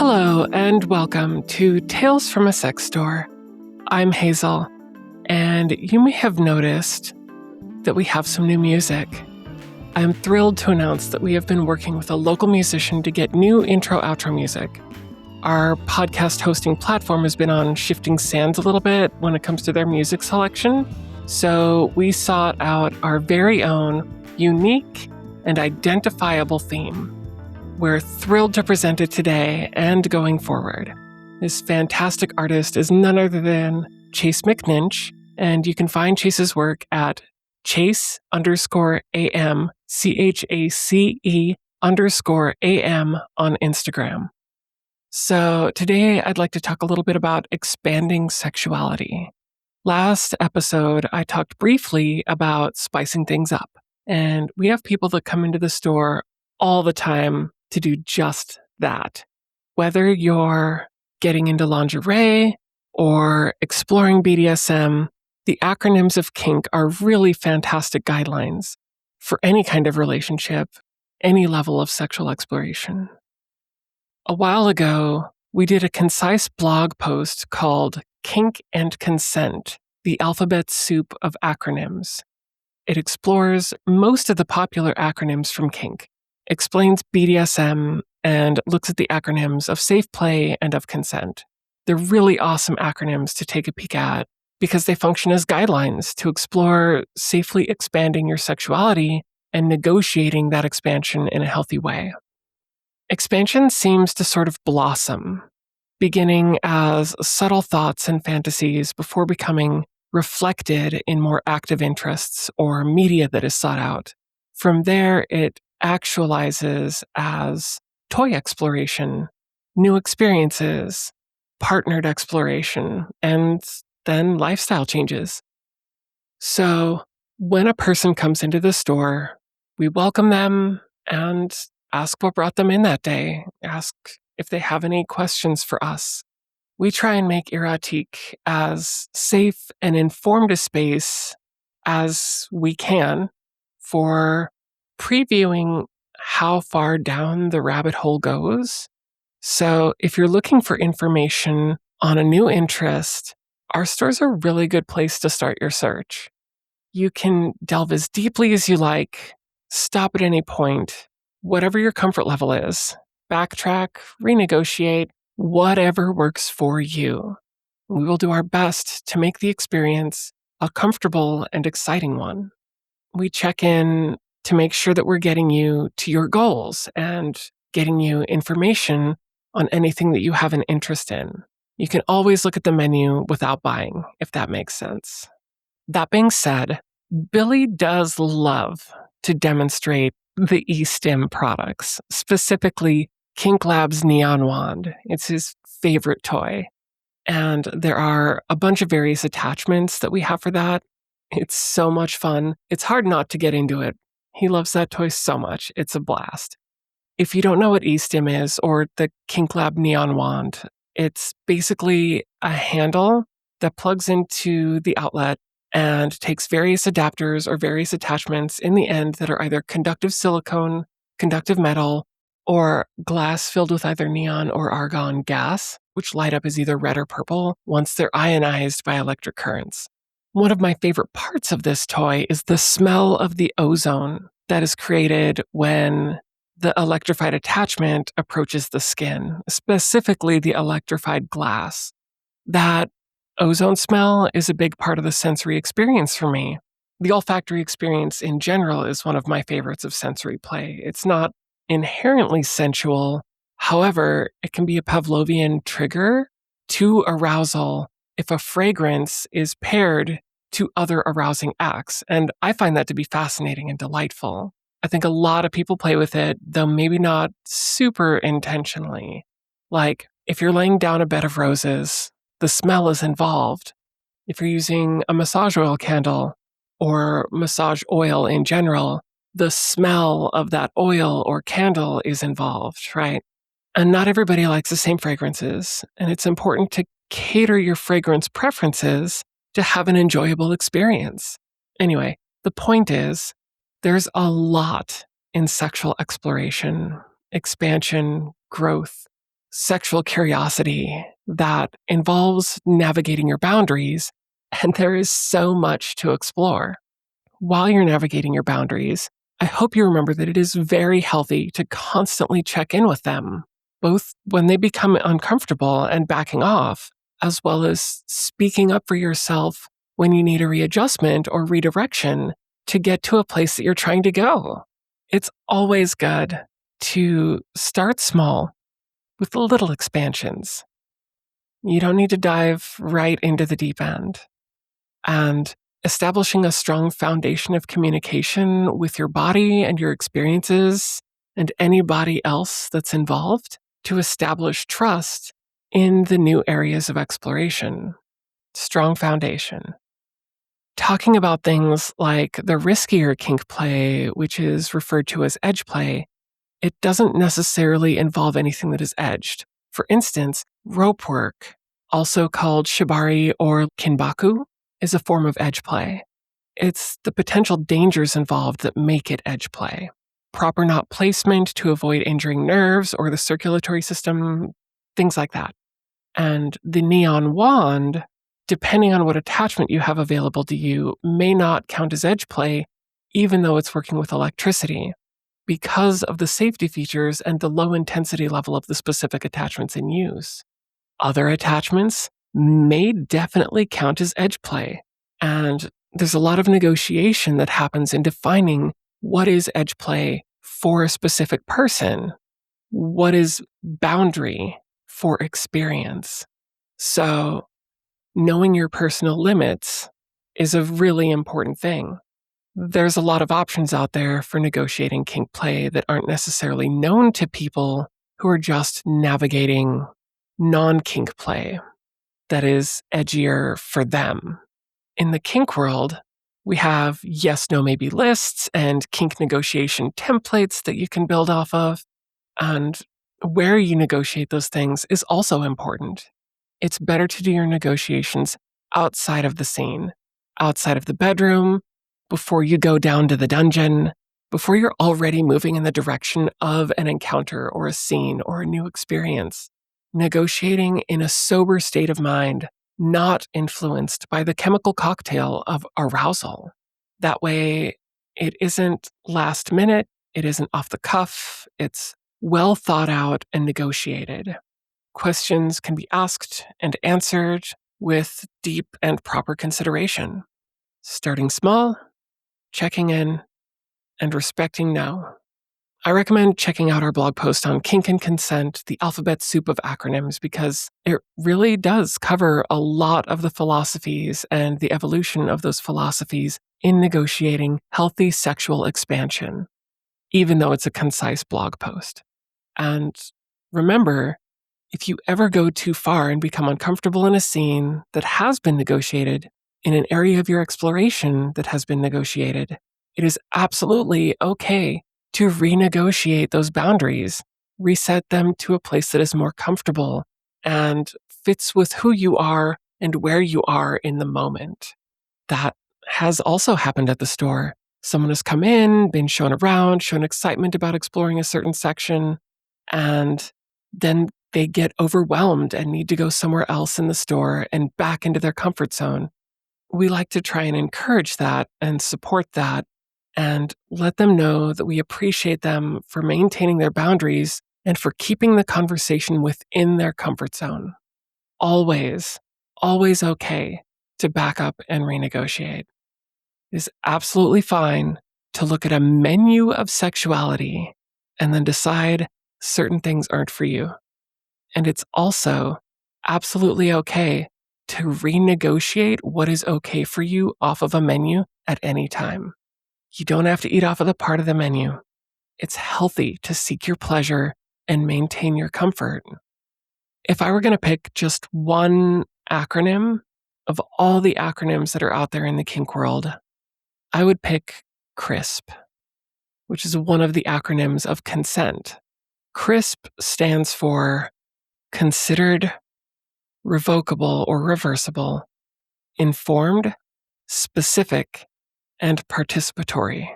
Hello and welcome to Tales from a Sex Store. I'm Hazel, and you may have noticed that we have some new music. I'm thrilled to announce that we have been working with a local musician to get new intro-outro music. Our podcast hosting platform has been on shifting sands a little bit when it comes to their music selection, so we sought out our very own unique and identifiable theme. We're thrilled to present it today and going forward. This fantastic artist is none other than Chase McNinch, and you can find Chase's work at Chase_AM, CHACE_AM on Instagram. So today I'd like to talk a little bit about expanding sexuality. Last episode, I talked briefly about spicing things up, and we have people that come into the store all the time to do just that. Whether you're getting into lingerie or exploring BDSM, the acronyms of Kink are really fantastic guidelines for any kind of relationship, any level of sexual exploration. A while ago, we did a concise blog post called Kink and Consent, the alphabet soup of acronyms. It explores most of the popular acronyms from Kink, explains BDSM, and looks at the acronyms of safe play and of consent. They're really awesome acronyms to take a peek at because they function as guidelines to explore safely expanding your sexuality and negotiating that expansion in a healthy way. Expansion seems to sort of blossom, beginning as subtle thoughts and fantasies before becoming reflected in more active interests or media that is sought out. From there, it actualizes as toy exploration, new experiences, partnered exploration, and then lifestyle changes. So when a person comes into the store, we welcome them and ask what brought them in that day, ask if they have any questions for us. We try and make Erotique as safe and informed a space as we can for previewing how far down the rabbit hole goes. So if you're looking for information on a new interest, our store's a really good place to start your search. You can delve as deeply as you like, stop at any point, whatever your comfort level is, backtrack, renegotiate, whatever works for you. We will do our best to make the experience a comfortable and exciting one. We check in to make sure that we're getting you to your goals and getting you information on anything that you have an interest in. You can always look at the menu without buying, if that makes sense. That being said, Billy does love to demonstrate the eStim products, specifically Kink Lab's Neon Wand. It's his favorite toy. And there are a bunch of various attachments that we have for that. It's so much fun. It's hard not to get into it. He loves that toy so much. It's a blast. If you don't know what eStim is, or the Kink Lab Neon Wand, it's basically a handle that plugs into the outlet and takes various adapters or various attachments in the end that are either conductive silicone, conductive metal, or glass filled with either neon or argon gas, which light up as either red or purple once they're ionized by electric currents. One of my favorite parts of this toy is the smell of the ozone that is created when the electrified attachment approaches the skin, specifically the electrified glass. That ozone smell is a big part of the sensory experience for me. The olfactory experience in general is one of my favorites of sensory play. It's not inherently sensual. However, it can be a Pavlovian trigger to arousal if a fragrance is paired to other arousing acts. And I find that to be fascinating and delightful. I think a lot of people play with it, though maybe not super intentionally. Like, if you're laying down a bed of roses, the smell is involved. If you're using a massage oil candle or massage oil in general, the smell of that oil or candle is involved, right? And not everybody likes the same fragrances, and it's important to cater your fragrance preferences to have an enjoyable experience. Anyway, the point is, there's a lot in sexual exploration, expansion, growth. sexual curiosity that involves navigating your boundaries, and there is so much to explore. While you're navigating your boundaries, I hope you remember that it is very healthy to constantly check in with them, both when they become uncomfortable and backing off, as well as speaking up for yourself when you need a readjustment or redirection to get to a place that you're trying to go. It's always good to start small with little expansions. You don't need to dive right into the deep end. And establishing a strong foundation of communication with your body and your experiences and anybody else that's involved to establish trust in the new areas of exploration. Strong foundation. Talking about things like the riskier kink play, which is referred to as edge play, it doesn't necessarily involve anything that is edged. For instance, rope work, also called shibari or kinbaku, is a form of edge play. It's the potential dangers involved that make it edge play. Proper knot placement to avoid injuring nerves or the circulatory system, things like that. And the neon wand, depending on what attachment you have available to you, may not count as edge play, even though it's working with electricity, because of the safety features and the low intensity level of the specific attachments in use. Other attachments may definitely count as edge play, and there's a lot of negotiation that happens in defining what is edge play for a specific person, what is boundary for experience. So, knowing your personal limits is a really important thing. There's a lot of options out there for negotiating kink play that aren't necessarily known to people who are just navigating non-kink play that is edgier for them. In the kink world, we have yes, no, maybe lists and kink negotiation templates that you can build off of. And where you negotiate those things is also important. It's better to do your negotiations outside of the scene, outside of the bedroom, before you go down to the dungeon, before you're already moving in the direction of an encounter or a scene or a new experience. Negotiating in a sober state of mind, not influenced by the chemical cocktail of arousal. That way, it isn't last minute, it isn't off the cuff, it's well thought out and negotiated. Questions can be asked and answered with deep and proper consideration. Starting small, checking in, and respecting no. I recommend checking out our blog post on kink and consent, the alphabet soup of acronyms, because it really does cover a lot of the philosophies and the evolution of those philosophies in negotiating healthy sexual expansion, even though it's a concise blog post. And remember, if you ever go too far and become uncomfortable in a scene that has been negotiated, in an area of your exploration that has been negotiated, it is absolutely okay to renegotiate those boundaries, reset them to a place that is more comfortable and fits with who you are and where you are in the moment. That has also happened at the store. Someone has come in, been shown around, shown excitement about exploring a certain section, and then they get overwhelmed and need to go somewhere else in the store and back into their comfort zone. We like to try and encourage that and support that and let them know that we appreciate them for maintaining their boundaries and for keeping the conversation within their comfort zone. Always, always okay to back up and renegotiate. It is absolutely fine to look at a menu of sexuality and then decide certain things aren't for you. And it's also absolutely okay to renegotiate what is okay for you off of a menu at any time. You don't have to eat off of the part of the menu. It's healthy to seek your pleasure and maintain your comfort. If I were going to pick just one acronym of all the acronyms that are out there in the kink world, I would pick CRISP, which is one of the acronyms of consent. CRISP stands for considered, revocable or reversible, informed, specific, and participatory.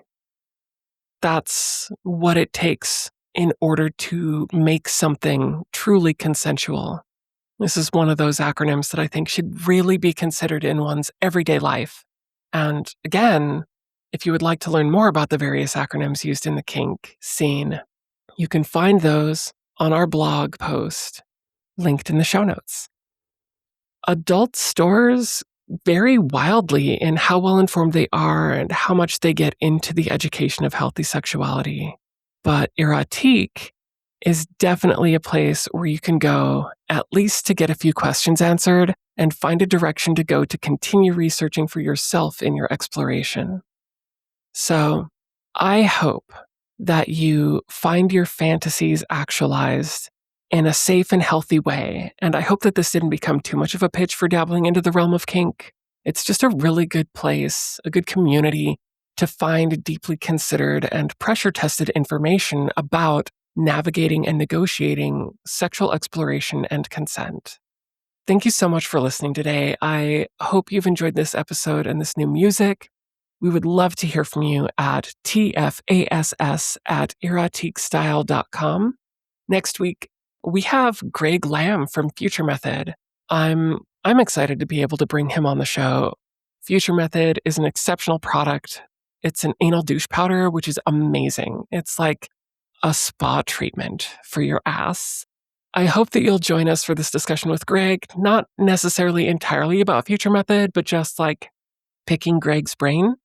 That's what it takes in order to make something truly consensual. This is one of those acronyms that I think should really be considered in one's everyday life. And again, if you would like to learn more about the various acronyms used in the kink scene, you can find those on our blog post, linked in the show notes. Adult stores vary wildly in how well informed they are and how much they get into the education of healthy sexuality. But Erotique is definitely a place where you can go, at least to get a few questions answered, and find a direction to go to continue researching for yourself in your exploration. So, I hope that you find your fantasies actualized in a safe and healthy way, and I hope that this didn't become too much of a pitch for dabbling into the realm of kink. It's just a really good place, a good community to find deeply considered and pressure-tested information about navigating and negotiating sexual exploration and consent. Thank you so much for listening today. I hope you've enjoyed this episode and this new music. We would love to hear from you at tfass@erotiquestyle.com. Next week, we have Greg Lamb from Future Method. I'm excited to be able to bring him on the show. Future Method is an exceptional product. It's an anal douche powder, which is amazing. It's like a spa treatment for your ass. I hope that you'll join us for this discussion with Greg, not necessarily entirely about Future Method, but just like picking Greg's brain.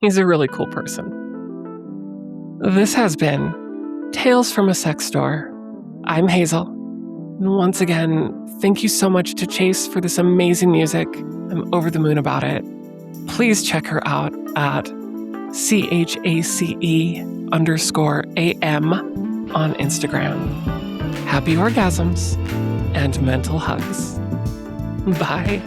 He's a really cool person. This has been Tales from a Sex Store. I'm Hazel. And once again, thank you so much to Chase for this amazing music. I'm over the moon about it. Please check her out at CHACE_AM on Instagram. Happy orgasms and mental hugs. Bye.